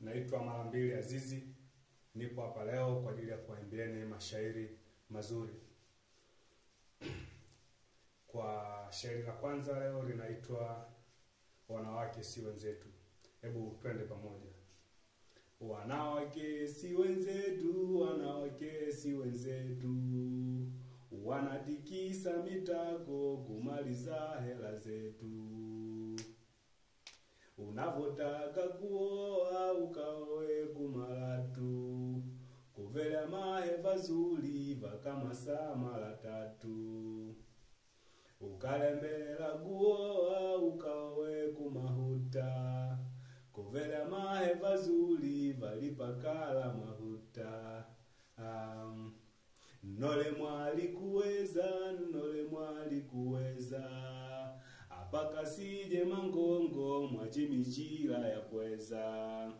Naitwa Malambili Azizi. Nipo hapa leo kwa ajili ya kuwaimbieni mashairi mazuri. Kwa shairi la kwanza leo linaitwa Wanawake si wenzetu. Hebu twende pamoja. Wanawake si wenzetu, wanawake si wenzetu, wanatikisa mitako kumaliza hela zetu. Unavotaka kuoa ukaoe kumalatu, kuvela maheva zuli vakama saa mara tatu. Ukalembela kuoa ukaoe kumahuta, kuvela maheva zuli valipakala mahuta. Nole mwali kuweza, nole mwali kuweza, apaka sije mangongo mwachimichila ya kweza.